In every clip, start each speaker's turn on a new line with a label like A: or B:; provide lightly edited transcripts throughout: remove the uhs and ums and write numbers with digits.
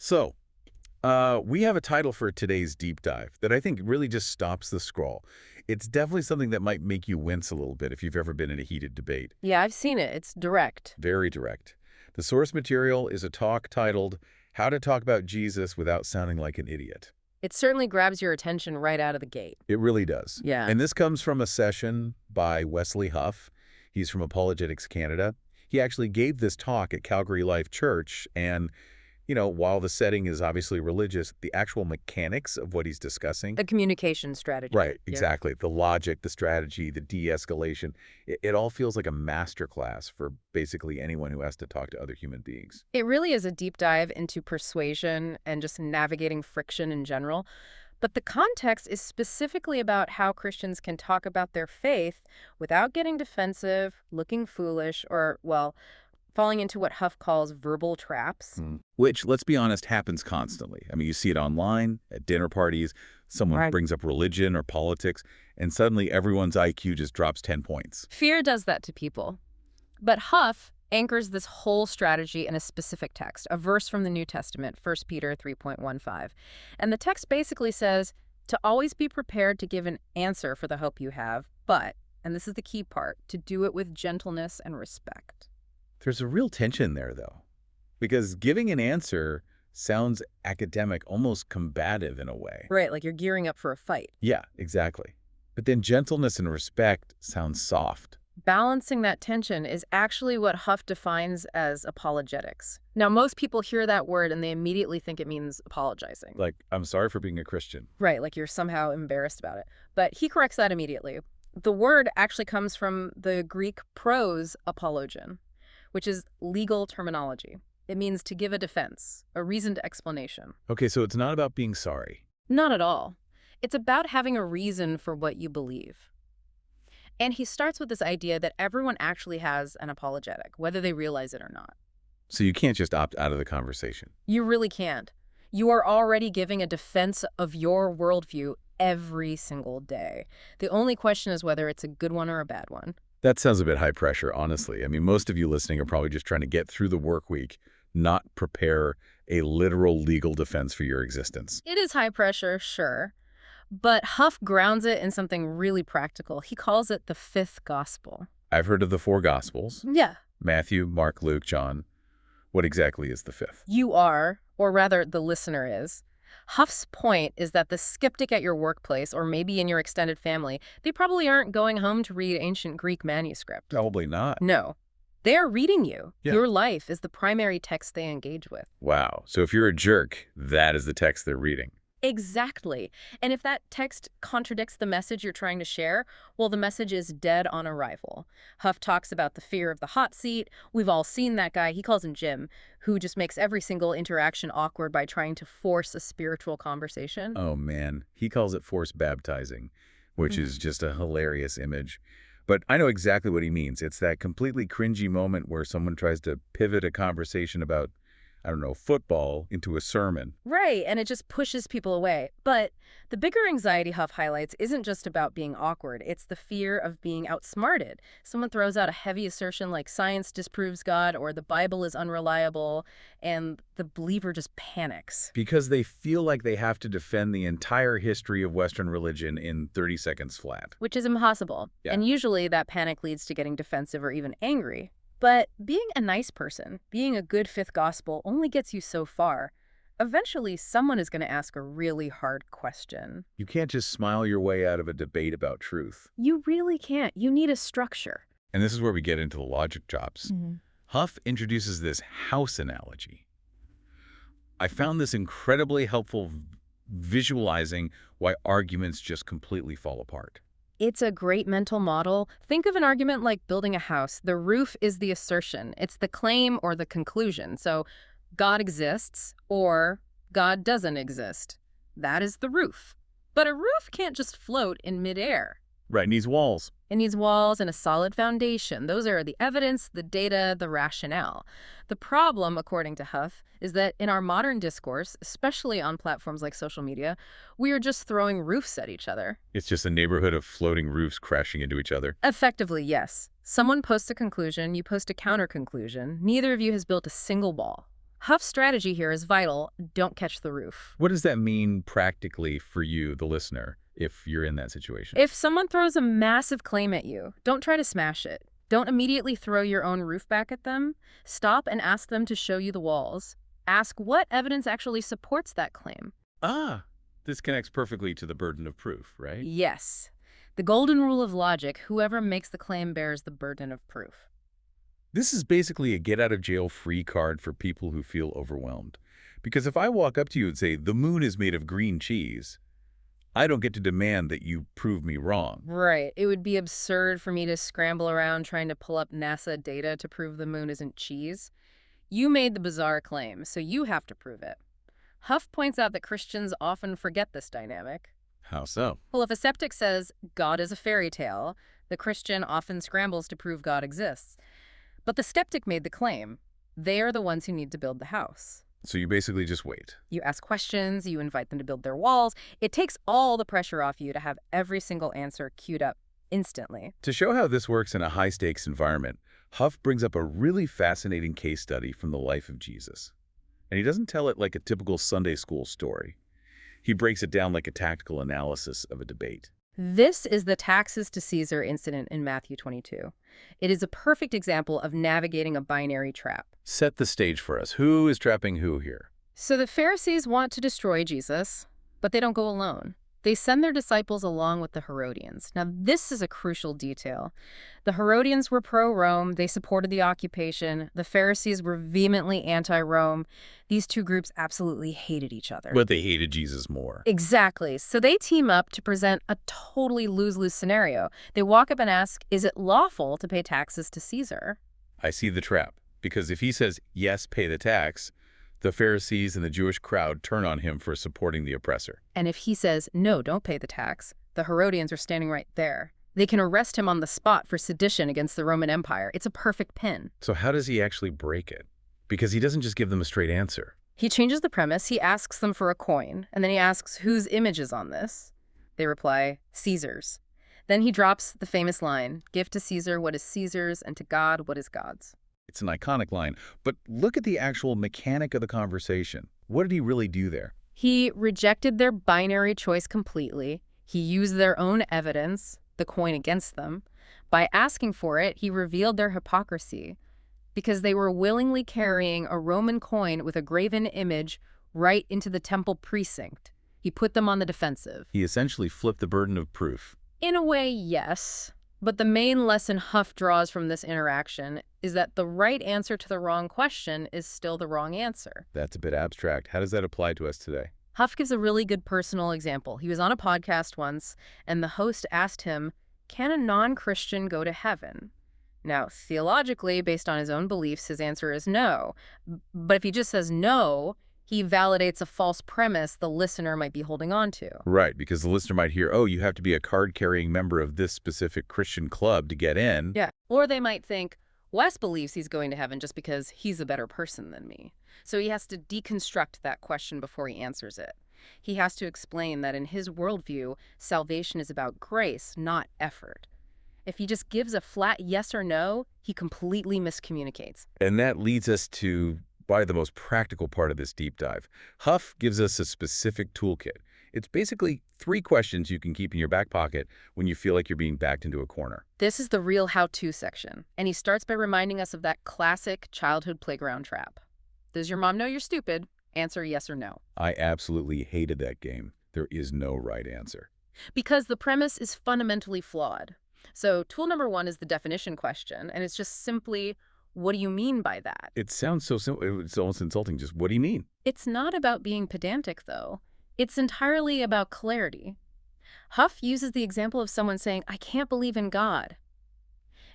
A: So, we have a title for today's deep dive that I think really just stops the scroll. It's definitely something that might make you wince a little bit if you've ever been in a heated debate.
B: Yeah, I've seen it. It's direct.
A: Very direct. The source material is a talk titled, How to Talk About Jesus Without Sounding Like an Idiot.
B: It certainly grabs your attention right out of the gate.
A: It really does.
B: Yeah.
A: And this comes from a session by Wesley Huff. He's from Apologetics Canada. He actually gave this talk at Calgary Life Church, and while the setting is obviously religious, the actual mechanics of what he's discussing.
B: The communication strategy.
A: Right, exactly. Yeah. The logic, the strategy, the de-escalation. It all feels like a masterclass for basically anyone who has to talk to other human beings.
B: It really is a deep dive into persuasion and just navigating friction in general. But the context is specifically about how Christians can talk about their faith without getting defensive, looking foolish, or, well, falling into what Huff calls verbal traps.
A: Which, let's be honest, happens constantly. I mean, you see it online, at dinner parties, someone brings up religion or politics, and suddenly everyone's IQ just drops 10 points.
B: Fear does that to people. But Huff anchors this whole strategy in a specific text, a verse from the New Testament, 1 Peter 3.15. And the text basically says to always be prepared to give an answer for the hope you have, but, and this is the key part, to do it with gentleness and respect.
A: There's a real tension there, though, because giving an answer sounds academic, almost combative in a way.
B: Right, like you're gearing up for a fight.
A: Yeah, exactly. But then gentleness and respect sounds soft.
B: Balancing that tension is actually what Huff defines as apologetics. Now, most people hear that word and they immediately think it means apologizing.
A: Like, I'm sorry for being a Christian.
B: Right, like you're somehow embarrassed about it. But he corrects that immediately. The word actually comes from the Greek prose apologen, which is legal terminology. It means to give a defense, a reasoned explanation.
A: Okay, so it's not about being sorry.
B: Not at all. It's about having a reason for what you believe. And he starts with this idea that everyone actually has an apologetic, whether they realize it or not.
A: So you can't just opt out of the conversation.
B: You really can't. You are already giving a defense of your worldview every single day. The only question is whether it's a good one or a bad one.
A: That sounds a bit high pressure, honestly. I mean, most of you listening are probably just trying to get through the work week, not prepare a literal legal defense for your existence.
B: It is high pressure, sure. But Huff grounds it in something really practical. He calls it the fifth gospel.
A: I've heard of the four gospels.
B: Yeah.
A: Matthew, Mark, Luke, John. What exactly is the fifth?
B: You are, or rather the listener is. Huff's point is that the skeptic at your workplace, or maybe in your extended family, they probably aren't going home to read ancient Greek manuscript.
A: Probably not.
B: No. They are reading you.
A: Yeah.
B: Your life is the primary text they engage with.
A: Wow. So if you're a jerk, that is the text they're reading.
B: Exactly. And if that text contradicts the message you're trying to share, well, the message is dead on arrival. Huff talks about the fear of the hot seat. We've all seen that guy, he calls him Jim, who just makes every single interaction awkward by trying to force a spiritual conversation.
A: Oh, man. He calls it forced baptizing, which is just a hilarious image. But I know exactly what he means. It's that completely cringy moment where someone tries to pivot a conversation about, I don't know, football into a sermon.
B: Right, and it just pushes people away. But the bigger anxiety Huff highlights isn't just about being awkward. It's the fear of being outsmarted. Someone throws out a heavy assertion like science disproves God or the Bible is unreliable, and the believer just panics.
A: Because they feel like they have to defend the entire history of Western religion in 30 seconds flat.
B: Which is impossible.
A: Yeah.
B: And usually that panic leads to getting defensive or even angry. But being a nice person, being a good fifth gospel only gets you so far. Eventually, someone is going to ask a really hard question.
A: You can't just smile your way out of a debate about truth.
B: You really can't. You need a structure.
A: And this is where we get into the logic chops. Huff introduces this house analogy. I found this incredibly helpful visualizing why arguments just completely fall apart.
B: It's a great mental model. Think of an argument like building a house. The roof is the assertion. It's the claim or the conclusion. So God exists or God doesn't exist. That is the roof. But a roof can't just float in midair.
A: Right, it needs walls.
B: It needs walls and a solid foundation. Those are the evidence, the data, the rationale. The problem, according to Huff, is that in our modern discourse, especially on platforms like social media, we are just throwing roofs at each other.
A: It's just a neighborhood of floating roofs crashing into each other.
B: Effectively, yes. Someone posts a conclusion, you post a counter-conclusion. Neither of you has built a single wall. Huff's strategy here is vital. Don't catch the roof.
A: What does that mean practically for you, the listener, if you're in that situation?
B: If someone throws a massive claim at you, don't try to smash it. Don't immediately throw your own roof back at them. Stop and ask them to show you the walls. Ask what evidence actually supports that claim.
A: This connects perfectly to the burden of proof, right?
B: Yes. The golden rule of logic, whoever makes the claim bears the burden of proof.
A: This is basically a get-out-of-jail-free card for people who feel overwhelmed. Because if I walk up to you and say, the moon is made of green cheese, I don't get to demand that you prove me wrong.
B: Right. It would be absurd for me to scramble around trying to pull up NASA data to prove the moon isn't cheese. You made the bizarre claim, so you have to prove it. Huff points out that Christians often forget this dynamic.
A: How so?
B: Well, if a skeptic says God is a fairy tale, the Christian often scrambles to prove God exists. But the skeptic made the claim. They are the ones who need to build the house.
A: So you basically just wait.
B: You ask questions, you invite them to build their walls. It takes all the pressure off you to have every single answer queued up instantly.
A: To show how this works in a high-stakes environment, Huff brings up a really fascinating case study from the life of Jesus. And he doesn't tell it like a typical Sunday school story. He breaks it down like a tactical analysis of a debate.
B: This is the taxes to Caesar incident in Matthew 22. It is a perfect example of navigating a binary trap.
A: Set the stage for us. Who is trapping who here?
B: So the Pharisees want to destroy Jesus, but they don't go alone. They send their disciples along with the Herodians. Now, this is a crucial detail. The Herodians were pro-Rome. They supported the occupation. The Pharisees were vehemently anti-Rome. These two groups absolutely hated each other.
A: But they hated Jesus more.
B: Exactly. So they team up to present a totally lose-lose scenario. They walk up and ask, is it lawful to pay taxes to Caesar?
A: I see the trap. Because if he says, yes, pay the tax, the Pharisees and the Jewish crowd turn on him for supporting the oppressor.
B: And if he says, no, don't pay the tax, the Herodians are standing right there. They can arrest him on the spot for sedition against the Roman Empire. It's a perfect pin.
A: So how does he actually break it? Because he doesn't just give them a straight answer.
B: He changes the premise. He asks them for a coin, and then he asks whose image is on this. They reply, Caesar's. Then he drops the famous line, give to Caesar what is Caesar's, and to God what is God's.
A: It's an iconic line, but look at the actual mechanic of the conversation. What did he really do there?
B: He rejected their binary choice completely. He used their own evidence, the coin against them. By asking for it, he revealed their hypocrisy because they were willingly carrying a Roman coin with a graven image right into the temple precinct. He put them on the defensive.
A: He essentially flipped the burden of proof.
B: In a way, yes. But the main lesson Huff draws from this interaction is that the right answer to the wrong question is still the wrong answer.
A: That's a bit abstract. How does that apply to us today?
B: Huff gives a really good personal example. He was on a podcast once, and the host asked him, can a non-Christian go to heaven? Now, theologically, based on his own beliefs, his answer is no. But if he just says no, he validates a false premise the listener might be holding on to.
A: Right, because the listener might hear, oh, you have to be a card-carrying member of this specific Christian club to get in.
B: Yeah. Or they might think, Wes believes he's going to heaven just because he's a better person than me. So he has to deconstruct that question before he answers it. He has to explain that in his worldview, salvation is about grace, not effort. If he just gives a flat yes or no, he completely miscommunicates.
A: And that leads us to probably the most practical part of this deep dive. Huff gives us a specific toolkit. It's basically 3 questions you can keep in your back pocket when you feel like you're being backed into a corner.
B: This is the real how-to section, and he starts by reminding us of that classic childhood playground trap. Does your mom know you're stupid? Answer yes or no.
A: I absolutely hated that game. There is no right answer.
B: Because the premise is fundamentally flawed. So tool number 1 is the definition question, and it's just simply, what do you mean by that?
A: It sounds so simple. It's almost insulting. Just, what do you mean?
B: It's not about being pedantic, though. It's entirely about clarity. Huff uses the example of someone saying, I can't believe in God.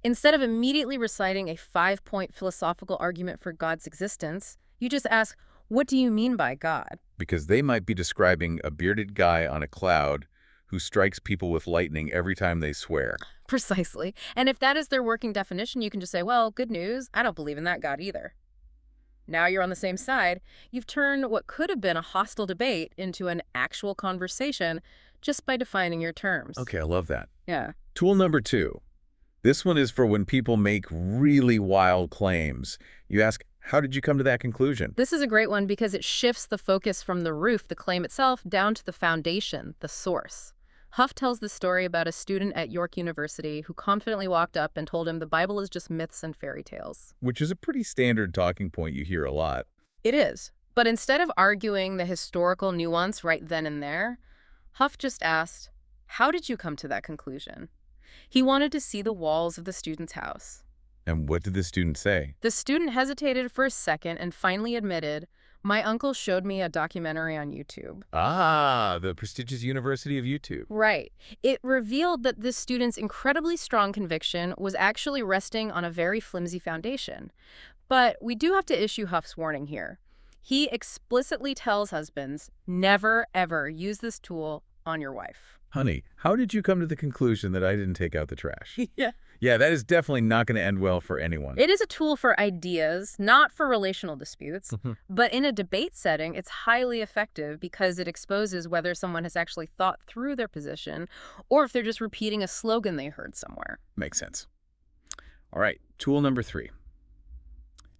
B: Instead of immediately reciting a 5-point philosophical argument for God's existence, you just ask, what do you mean by God?
A: Because they might be describing a bearded guy on a cloud who strikes people with lightning every time they swear.
B: Precisely. And if that is their working definition, you can just say, well, good news, I don't believe in that God either. Now you're on the same side. You've turned what could have been a hostile debate into an actual conversation just by defining your terms.
A: Okay, I love that.
B: Yeah.
A: Tool number 2. This one is for when people make really wild claims. You ask, How did you come to that conclusion?
B: This is a great one because it shifts the focus from the roof, the claim itself, down to the foundation, the source. Huff tells the story about a student at York University who confidently walked up and told him the Bible is just myths and fairy tales.
A: Which is a pretty standard talking point you hear a lot.
B: It is. But instead of arguing the historical nuance right then and there, Huff just asked, "How did you come to that conclusion?" He wanted to see the walls of the student's house.
A: And what did the student say?
B: The student hesitated for a second and finally admitted, "My uncle showed me a documentary on YouTube."
A: Ah, the prestigious University of YouTube.
B: Right. It revealed that this student's incredibly strong conviction was actually resting on a very flimsy foundation. But we do have to issue Huff's warning here. He explicitly tells husbands, never, ever use this tool on your wife.
A: Honey, how did you come to the conclusion that I didn't take out the trash?
B: Yeah.
A: Yeah, that is definitely not going to end well for anyone.
B: It is a tool for ideas, not for relational disputes. But in a debate setting, it's highly effective because it exposes whether someone has actually thought through their position or if they're just repeating a slogan they heard somewhere.
A: Makes sense. All right, tool number 3.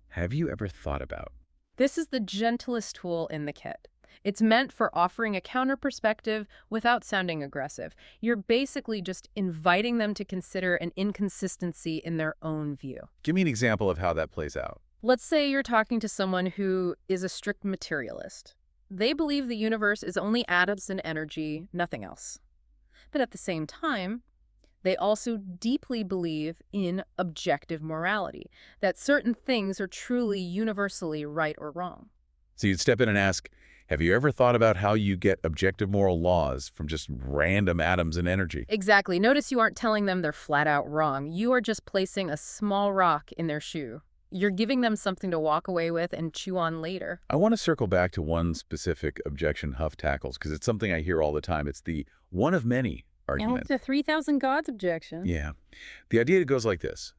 A: Have you ever thought about?
B: This is the gentlest tool in the kit. It's meant for offering a counter perspective without sounding aggressive. You're basically just inviting them to consider an inconsistency in their own view.
A: Give me an example of how that plays out.
B: Let's say you're talking to someone who is a strict materialist. They believe the universe is only atoms and energy, nothing else. But at the same time, they also deeply believe in objective morality, that certain things are truly universally right or wrong.
A: So you'd step in and ask, have you ever thought about how you get objective moral laws from just random atoms and energy?
B: Exactly. Notice you aren't telling them they're flat out wrong. You are just placing a small rock in their shoe. You're giving them something to walk away with and chew on later.
A: I want to circle back to one specific objection Huff tackles because it's something I hear all the time. It's the one of many argument.
B: It's the 3,000 gods objection.
A: Yeah. The idea goes like this.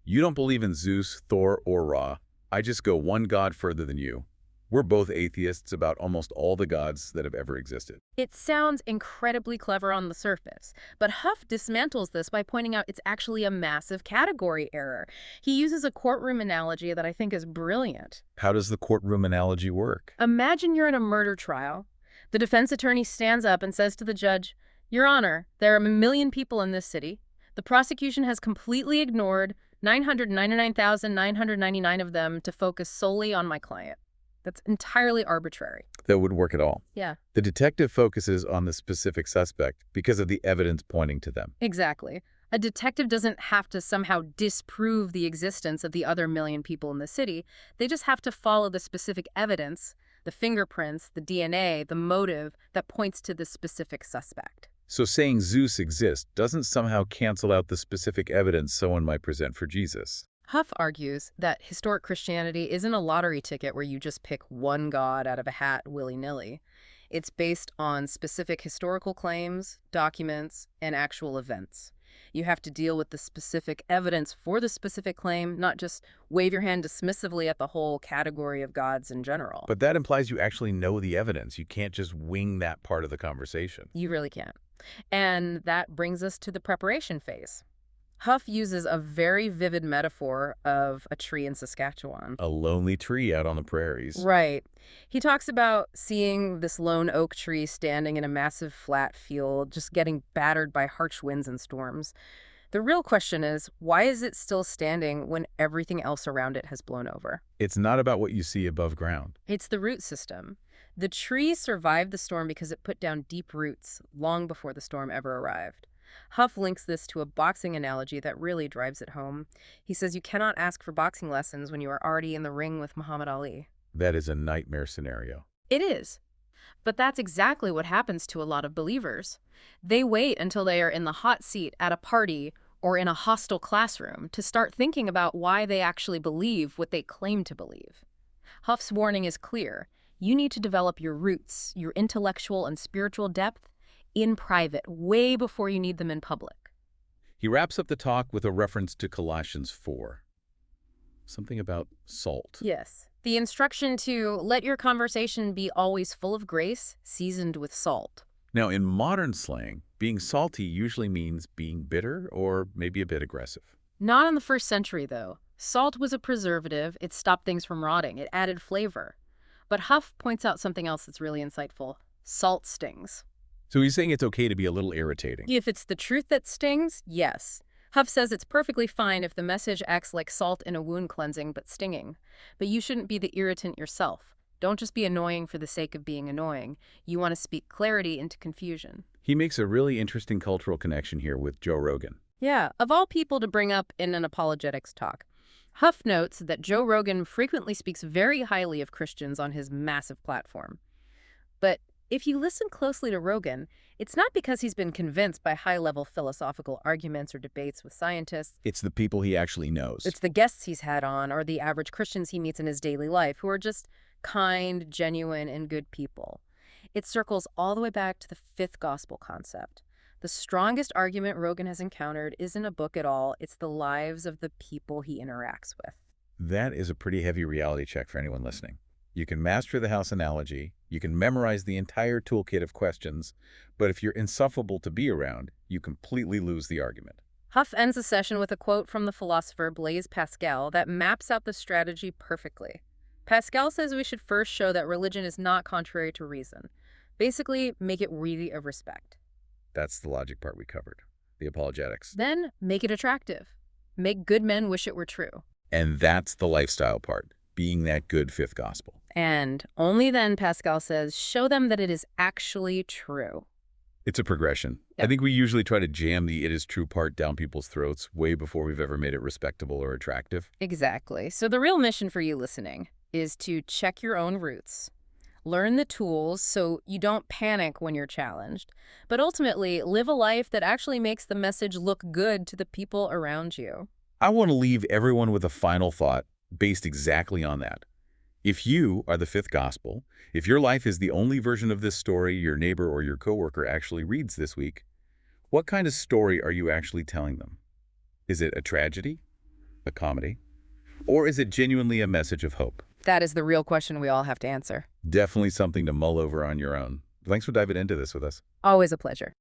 A: You don't believe in Zeus, Thor, or Ra. I just go one god further than you. We're both atheists about almost all the gods that have ever existed.
B: It sounds incredibly clever on the surface, but Huff dismantles this by pointing out it's actually a massive category error. He uses a courtroom analogy that I think is brilliant.
A: How does the courtroom analogy work?
B: Imagine you're in a murder trial. The defense attorney stands up and says to the judge, "Your Honor, there are 1 million people in this city. The prosecution has completely ignored 999,999 of them to focus solely on my client. That's entirely arbitrary."
A: That would work at all.
B: Yeah.
A: The detective focuses on the specific suspect because of the evidence pointing to them.
B: Exactly. A detective doesn't have to somehow disprove the existence of the other 1 million people in the city. They just have to follow the specific evidence, the fingerprints, the DNA, the motive that points to the specific suspect.
A: So saying Zeus exists doesn't somehow cancel out the specific evidence someone might present for Jesus.
B: Huff argues that historic Christianity isn't a lottery ticket where you just pick one god out of a hat willy-nilly. It's based on specific historical claims, documents, and actual events. You have to deal with the specific evidence for the specific claim, not just wave your hand dismissively at the whole category of gods in general.
A: But that implies you actually know the evidence. You can't just wing that part of the conversation.
B: You really can't. And that brings us to the preparation phase. Huff uses a very vivid metaphor of a tree in Saskatchewan.
A: A lonely tree out on the prairies.
B: Right. He talks about seeing this lone oak tree standing in a massive flat field, just getting battered by harsh winds and storms. The real question is, why is it still standing when everything else around it has blown over?
A: It's not about what you see above ground.
B: It's the root system. The tree survived the storm because it put down deep roots long before the storm ever arrived. Huff links this to a boxing analogy that really drives it home. He says you cannot ask for boxing lessons when you are already in the ring with Muhammad Ali.
A: That is a nightmare scenario.
B: It is. But that's exactly what happens to a lot of believers. They wait until they are in the hot seat at a party or in a hostile classroom to start thinking about why they actually believe what they claim to believe. Huff's warning is clear. You need to develop your roots, your intellectual and spiritual depth, in private, way before you need them in public.
A: He wraps up the talk with a reference to Colossians 4. Something about salt.
B: Yes. The instruction to let your conversation be always full of grace, seasoned with salt.
A: Now, in modern slang, being salty usually means being bitter or maybe a bit aggressive.
B: Not in the first century, though. Salt was a preservative. It stopped things from rotting. It added flavor. But Huff points out something else that's really insightful. Salt stings.
A: So he's saying it's okay to be a little irritating.
B: If it's the truth that stings, yes. Huff says it's perfectly fine if the message acts like salt in a wound cleansing but stinging. But you shouldn't be the irritant yourself. Don't just be annoying for the sake of being annoying. You want to speak clarity into confusion.
A: He makes a really interesting cultural connection here with Joe Rogan.
B: Yeah, of all people to bring up in an apologetics talk. Huff notes that Joe Rogan frequently speaks very highly of Christians on his massive platform. But if you listen closely to Rogan, it's not because he's been convinced by high-level philosophical arguments or debates with scientists.
A: It's the people he actually knows.
B: It's the guests he's had on or the average Christians he meets in his daily life who are just kind, genuine, and good people. It circles all the way back to the fifth gospel concept. The strongest argument Rogan has encountered isn't a book at all. It's the lives of the people he interacts with.
A: That is a pretty heavy reality check for anyone listening. You can master the house analogy, you can memorize the entire toolkit of questions, but if you're insufferable to be around, you completely lose the argument.
B: Huff ends the session with a quote from the philosopher Blaise Pascal that maps out the strategy perfectly. Pascal says we should first show that religion is not contrary to reason. Basically, make it worthy of respect.
A: That's the logic part we covered, the apologetics.
B: Then, make it attractive. Make good men wish it were true.
A: And that's the lifestyle part, being that good fifth gospel.
B: And only then, Pascal says, show them that it is actually true.
A: It's a progression.
B: Yep.
A: I think we usually try to jam the it is true part down people's throats way before we've ever made it respectable or attractive.
B: Exactly. So the real mission for you listening is to check your own roots. Learn the tools so you don't panic when you're challenged, but ultimately live a life that actually makes the message look good to the people around you.
A: I want to leave everyone with a final thought based exactly on that. If you are the fifth gospel, if your life is the only version of this story your neighbor or your coworker actually reads this week, what kind of story are you actually telling them? Is it a tragedy, a comedy, or is it genuinely a message of hope?
B: That is the real question we all have to answer.
A: Definitely something to mull over on your own. Thanks for diving into this with us.
B: Always a pleasure.